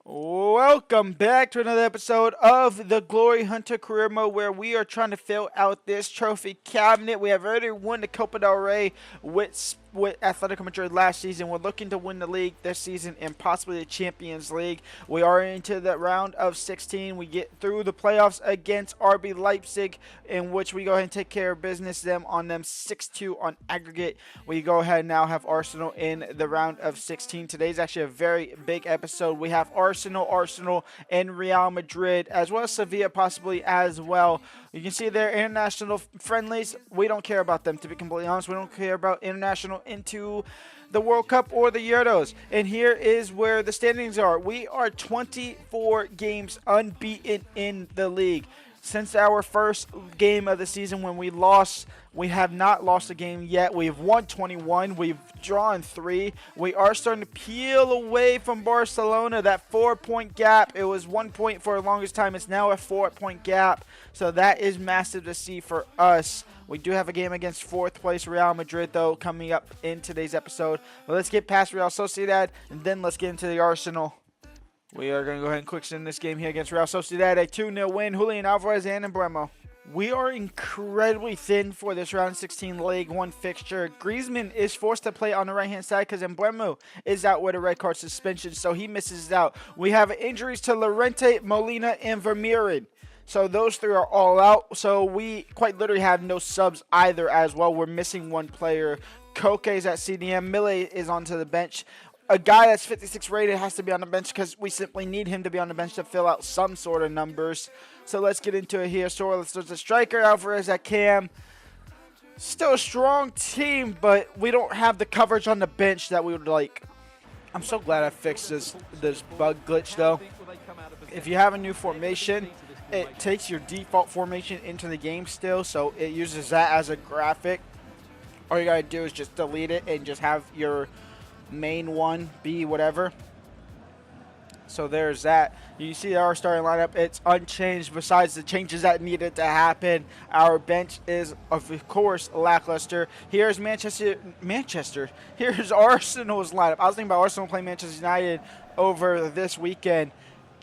Welcome back to another episode of the Glory Hunter Career Mode, where we are trying to fill out this trophy cabinet. We have already won the Copa del Rey with Atletico Madrid last season. We're looking to win the league this season and possibly the Champions League. We are into the round of 16. We get through the playoffs against RB Leipzig, in which we go ahead and take care of business on them 6-2 on aggregate. We go ahead and now have Arsenal in the round of 16. Today's actually a very big episode. We have Arsenal, and Real Madrid, as well as Sevilla possibly as well. You can see their international friendlies. We don't care about them, to be completely honest. We don't care about international into the World Cup or the Euros. And here is where the standings are. We are 24 games unbeaten in the league. Since our first game of the season when we lost, we have not lost a game yet. We've won 21. We've drawn 3. We are starting to peel away from Barcelona. That 4-point gap, it was 1 point for the longest time. It's now a 4-point gap. So that is massive to see for us. We do have a game against 4th place Real Madrid, though, coming up in today's episode. But let's get past Real Sociedad, and then let's get into the Arsenal. We are going to go ahead and quick send this game here against Real Sociedad. A 2-0 win. Julian Alvarez and Embuemo. We are incredibly thin for this round 16 League 1 fixture. Griezmann is forced to play on the right-hand side because Embuemo is out with a red card suspension, so he misses out. We have injuries to Llorente, Molina, and Vermeeren. So those 3 are all out. So we quite literally have no subs either as well. We're missing 1 player. Koke is at CDM. Mille is onto the bench. A guy that's 56 rated has to be on the bench because we simply need him to be on the bench to fill out some sort of numbers. So let's get into it here. So there's a striker, Alvarez at cam. Still a strong team, but we don't have the coverage on the bench that we would like. I'm so glad I fixed this bug glitch, though. If you have a new formation, it takes your default formation into the game still, so it uses that as a graphic. All you gotta do is just delete it and just have your main one be whatever. So there's that. You see our starting lineup, it's unchanged besides the changes that needed to happen. Our bench is, of course, lackluster. Here's Manchester. Here's Arsenal's lineup. I was thinking about Arsenal playing Manchester United over this weekend.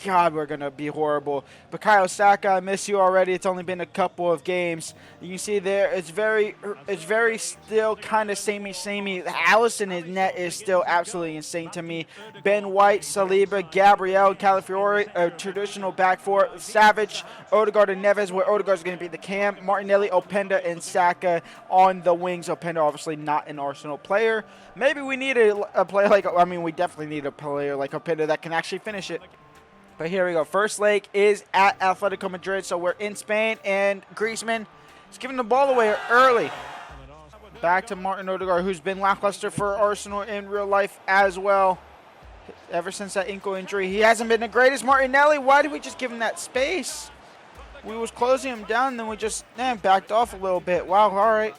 God, we're going to be horrible. Bukayo Saka, I miss you already. It's only been a couple of games. You can see there, it's very still kind of samey. Allison in net is still absolutely insane to me. Ben White, Saliba, Gabriel, Calafiori, a traditional back four. Savage, Odegaard, and Neves, where Odegaard's going to be the cam. Martinelli, Openda, and Saka on the wings. Openda obviously not an Arsenal player. Maybe we need a player like, we definitely need a player like Openda that can actually finish it. But here we go. First leg is at Atletico Madrid, so we're in Spain, and Griezmann is giving the ball away early. Back to Martin Odegaard, who's been lackluster for Arsenal in real life as well. Ever since that ankle injury, he hasn't been the greatest. Martinelli, why did we just give him that space? We was closing him down, and then we just backed off a little bit. Wow, all right.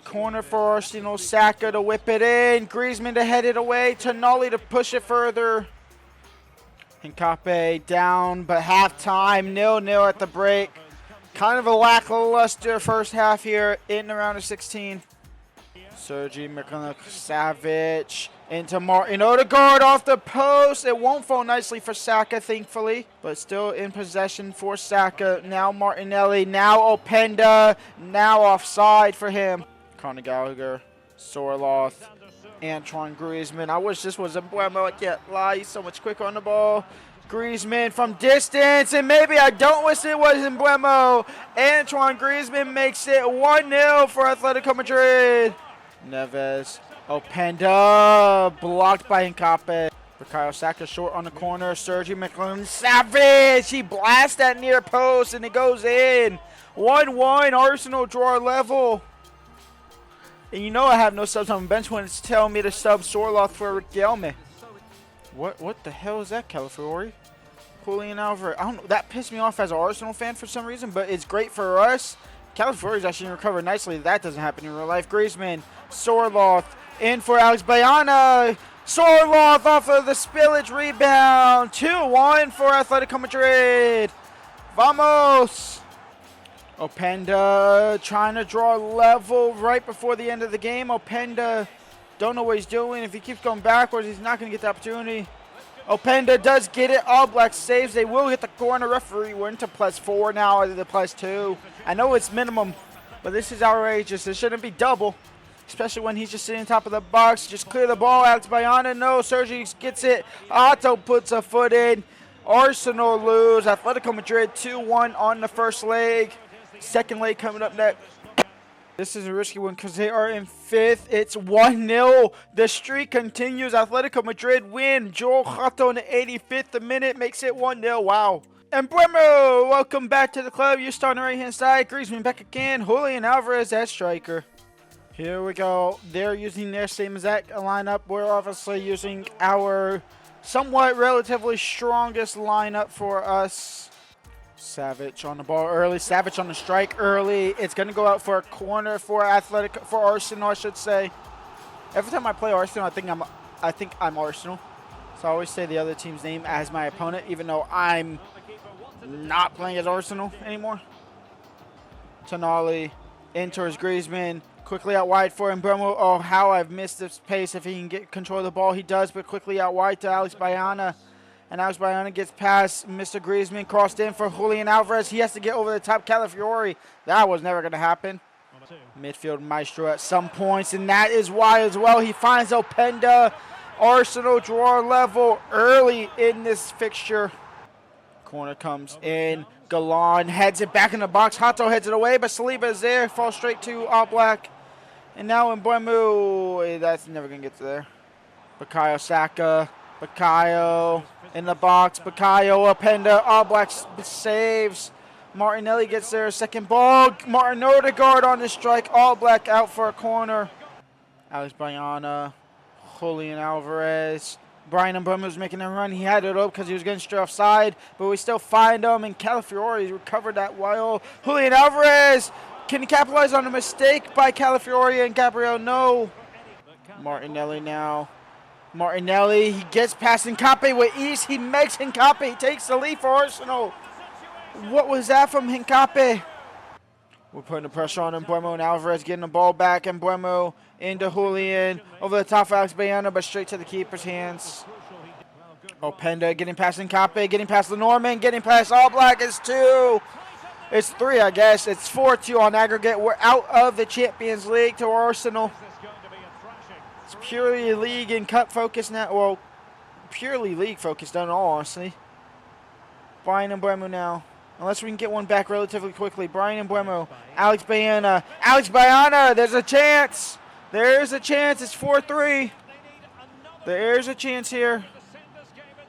Corner for Arsenal. Saka to whip it in. Griezmann to head it away. Tonali to push it further. Hincapié down, but halftime, 0-0 at the break. Kind of a lackluster first half here in the round of 16. Sergi Savage into Martin Odegaard off the post. It won't fall nicely for Saka, thankfully, but still in possession for Saka. Now Martinelli, now Openda, now offside for him. Conor Gallagher, Sorloth, Antoine Griezmann. I wish this was Embuemo. I can't lie. He's so much quicker on the ball. Griezmann from distance, and maybe I don't wish it was Embuemo. Antoine Griezmann makes it 1-0 for Atletico Madrid. Neves. Openda blocked by Hincapié. Bukayo Saka short on the corner. Sergi Savage. He blasts that near post, and it goes in. 1-1. Arsenal draw level. And you know I have no subs on the bench when it's telling me to sub Sorloth for Riquelme. What the hell is that, Calafiori? Julian Alvarez. I don't know. That pissed me off as an Arsenal fan for some reason, but it's great for us. Calafiori's actually recovered nicely. That doesn't happen in real life. Griezmann, Sorloth, in for Alex Bayana. Sorloth off of the spillage rebound. 2-1 for Atletico Madrid. Vamos. Openda trying to draw level right before the end of the game. Openda don't know what he's doing. If he keeps going backwards, he's not going to get the opportunity. Openda does get it. All Black saves. They will hit the corner. Referee went to +4 now out of the +2. I know it's minimum, but this is outrageous. It shouldn't be double, especially when he's just sitting on top of the box. Just clear the ball. Alex Bayana, no. Sergi gets it. Otto puts a foot in. Arsenal lose. Atletico Madrid 2-1 on the first leg. Second leg coming up next. This is a risky one because they are in 5th. It's 1-0. The streak continues. Atletico Madrid win. Joel Hato in the 85th minute makes it 1-0. Wow. And Bremo, welcome back to the club. You start on the right-hand side. Griezmann back again. Julian Alvarez at striker. Here we go. They're using their same exact lineup. We're obviously using our somewhat relatively strongest lineup for us. Savage on the ball early. Savage on the strike early. It's going to go out for a corner for Arsenal, I should say. Every time I play Arsenal, I think I'm Arsenal. So I always say the other team's name as my opponent, even though I'm not playing as Arsenal anymore. Tonali enters Griezmann. Quickly out wide for Mbeumo. Oh, how I've missed this pace. If he can get control of the ball, he does, but quickly out wide to Alex Bayana. And Alex Bayana gets past Mr. Griezmann, crossed in for Julian Alvarez. He has to get over the top. Calafiori. That was never going to happen. Midfield maestro at some points, and that is why as well. He finds Openda. Arsenal draw level early in this fixture. Corner comes in. Galan heads it back in the box. Hato heads it away, but Saliba is there. Falls straight to All Black. And now Mbeumo. That's never going to get to there. Bukayo Saka. Bukayo in the box. Bukayo, Openda, All Black saves. Martinelli gets there. Second ball. Martin Odegaard on the strike. All Black out for a corner. Alex Bayana. Julian Alvarez. Brian Mbeumo's making a run. He had it up because he was getting straight offside, but we still find him. And Calafiori recovered that while. Julian Alvarez. Can he capitalize on a mistake by Calafiori and Gabriel? No. Martinelli now. Martinelli, he gets past Hincapié with ease. He makes Hincapié. Takes the lead for Arsenal. What was that from Hincapié? We're putting the pressure on Mbeumo and Alvarez getting the ball back. Mbeumo into Julian. Over the top for Alex Bayana, but straight to the keeper's hands. Openda getting past Hincapié, getting past Lenormand, getting past All Black. It's 2. It's 3, I guess. It's 4-2 on aggregate. We're out of the Champions League to Arsenal. It's purely league and cup focused now. Well, purely league focused, in all honesty. Brian Mbeumo now. Unless we can get one back relatively quickly. Brian Mbeumo. Alex Bayana. Alex Bayana. There's a chance. There's a chance. It's 4-3. There's a chance here.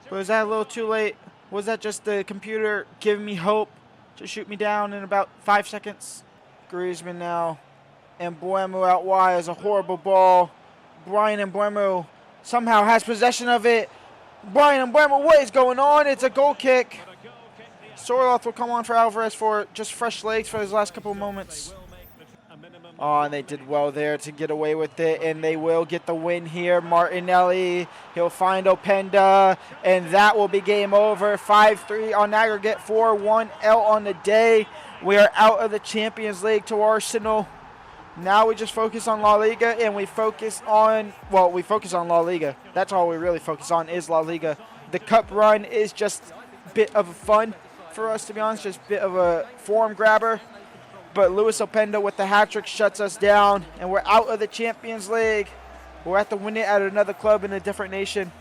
But was that a little too late? Was that just the computer giving me hope to shoot me down in about 5 seconds? Griezmann now. And Mbeumo out wide is a horrible ball. Brian Mbeumo somehow has possession of it. Brian Mbeumo, what is going on? It's a goal kick. Sorloth will come on for Alvarez for just fresh legs for his last couple of moments. Oh, and they did well there to get away with it, and they will get the win here. Martinelli, he'll find Openda, and that will be game over. 5-3 on aggregate, 4-1 L on the day. We are out of the Champions League to Arsenal. Now we just focus on La Liga, and we focus on La Liga. That's all we really focus on is La Liga. The cup run is just a bit of fun for us, to be honest, just a bit of a form grabber. But Luis Openda with the hat-trick shuts us down, and we're out of the Champions League. We'll have to win it at another club in a different nation.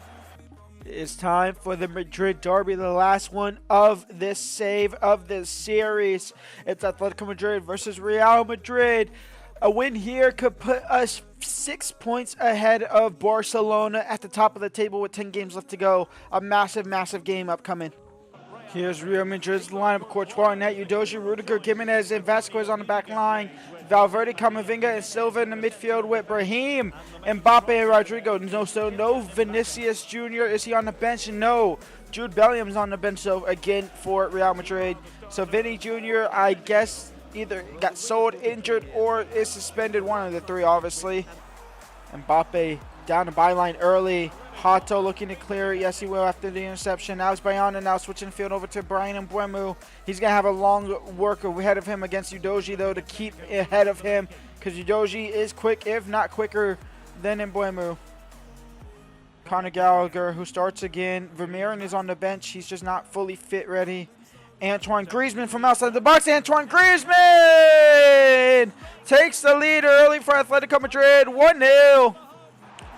It's time for the Madrid derby, the last one of this save of this series. It's Atletico Madrid versus Real Madrid. A win here could put us 6 points ahead of Barcelona at the top of the table with 10 games left to go. A massive, massive game upcoming. Here's Real Madrid's lineup. Courtois, Net, Udoji, Rudiger, Gimenez, and Vasquez on the back line. Valverde, Camavinga, and Silva in the midfield with Brahim, Mbappe, and Rodrigo. No Vinicius Jr. Is he on the bench? No. Jude Bellingham's on the bench, so again, for Real Madrid. So Vinny Jr., I guess, either got sold, injured, or is suspended. One of the three, obviously. Mbappe down the byline early. Hato looking to clear it. Yes, he will after the interception. Alex Bayana now switching the field over to Brian Mbeumo. He's going to have a long work ahead of him against Udoji, though, to keep ahead of him, because Udoji is quick, if not quicker, than Mbeumo. Conor Gallagher, who starts again. Vermeeren is on the bench. He's just not fully fit ready. Antoine Griezmann from outside the box. Antoine Griezmann takes the lead early for Atletico Madrid. 1-0.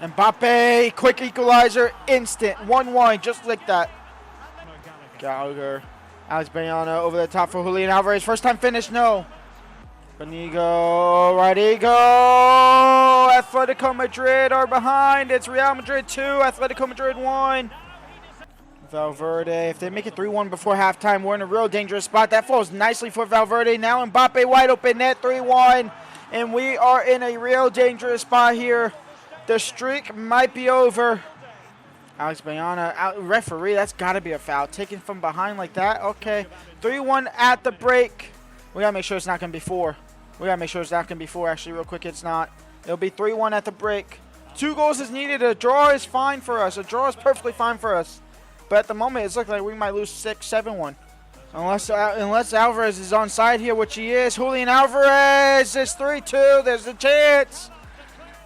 Mbappe, quick equalizer, instant. 1-1, just like that. Gallagher. Alex Bayana over the top for Julian Alvarez. First time finish, no. Benigo, Rodrigo. Atletico Madrid are behind. It's Real Madrid 2, Atletico Madrid 1. Valverde, if they make it 3-1 before halftime, we're in a real dangerous spot. That falls nicely for Valverde. Now Mbappe wide open net, 3-1. And we are in a real dangerous spot here. The streak might be over. Alex Bayana, referee, that's got to be a foul. Taken from behind like that. Okay. 3-1 at the break. We got to make sure it's not going to be 4. We got to make sure it's not going to be 4. Actually, real quick, it's not. It'll be 3-1 at the break. 2 goals is needed. A draw is fine for us. A draw is perfectly fine for us. But at the moment, it's looking like we might lose 6-7-1. Unless Alvarez is on side here, which he is. Julian Alvarez is 3-2. There's a chance.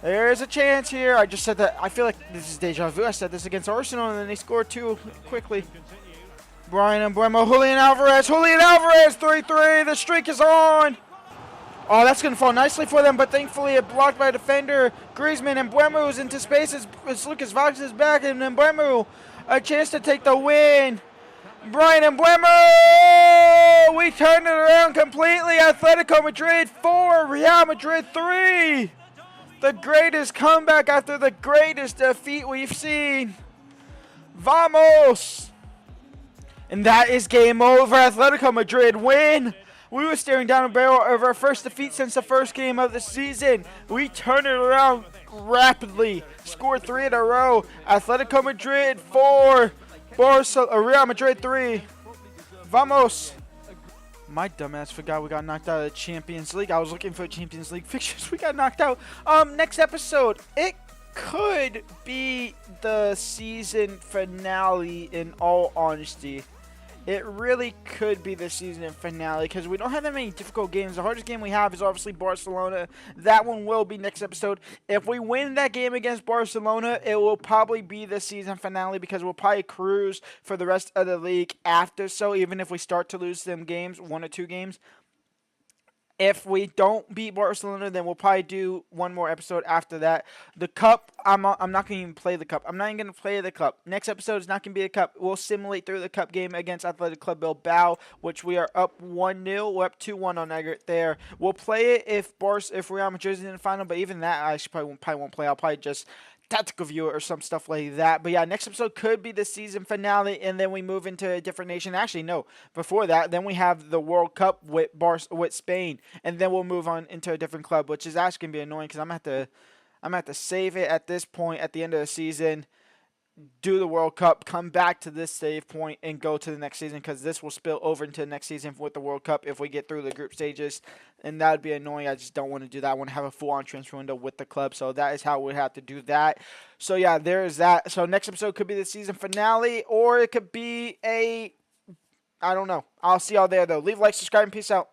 There's a chance here. I just said that. I feel like this is deja vu. I said this against Arsenal, and then they scored 2 quickly. Brian Mbeumo, Julian Alvarez. Julian Alvarez, 3-3. The streak is on. Oh, that's going to fall nicely for them, but thankfully it blocked by a defender. Griezmann and Mbeumo is into space. It's Lucas Vazquez's back, and Mbeumo a chance to take the win. Brian Mbeumo! We turned it around completely. Atletico Madrid 4, Real Madrid 3. The greatest comeback after the greatest defeat we've seen. Vamos! And that is game over. Atletico Madrid win. We were staring down a barrel of our first defeat since the first game of the season. We turned it around rapidly. Scored 3 in a row. Atletico Madrid 4. Real Madrid 3. Vamos. My dumbass forgot we got knocked out of the Champions League. I was looking for Champions League fixtures. We got knocked out. Next episode. It could be the season finale, in all honesty. It really could be the season finale because we don't have that many difficult games. The hardest game we have is obviously Barcelona. That one will be next episode. If we win that game against Barcelona, it will probably be the season finale because we'll probably cruise for the rest of the league after. So even if we start to lose them games, 1 or 2 games, if we don't beat Barcelona, then we'll probably do one more episode after that. The Cup, I'm not going to even play the Cup. I'm not even going to play the Cup. Next episode is not going to be a Cup. We'll simulate through the Cup game against Athletic Club Bilbao, which we are up 1-0. We're up 2-1 on aggregate there. We'll play it if Real Madrid is in the final, but even that I probably won't play. I'll probably just tactical view or some stuff like that. But yeah, next episode could be the season finale, and then we move into a different nation. Actually, no. Before that, then we have the World Cup with Spain, and then we'll move on into a different club, which is actually gonna be annoying because I'm gonna have to save it at this point at the end of the season. Do the World Cup, come back to this save point, and go to the next season because this will spill over into the next season with the World Cup if we get through the group stages, and that would be annoying. I just don't want to do that. I want to have a full-on transfer window with the club, so that is how we have to do that. So yeah, there is that. So next episode could be the season finale, or it could be I don't know. I'll see y'all there though. Leave a like, subscribe, and peace out.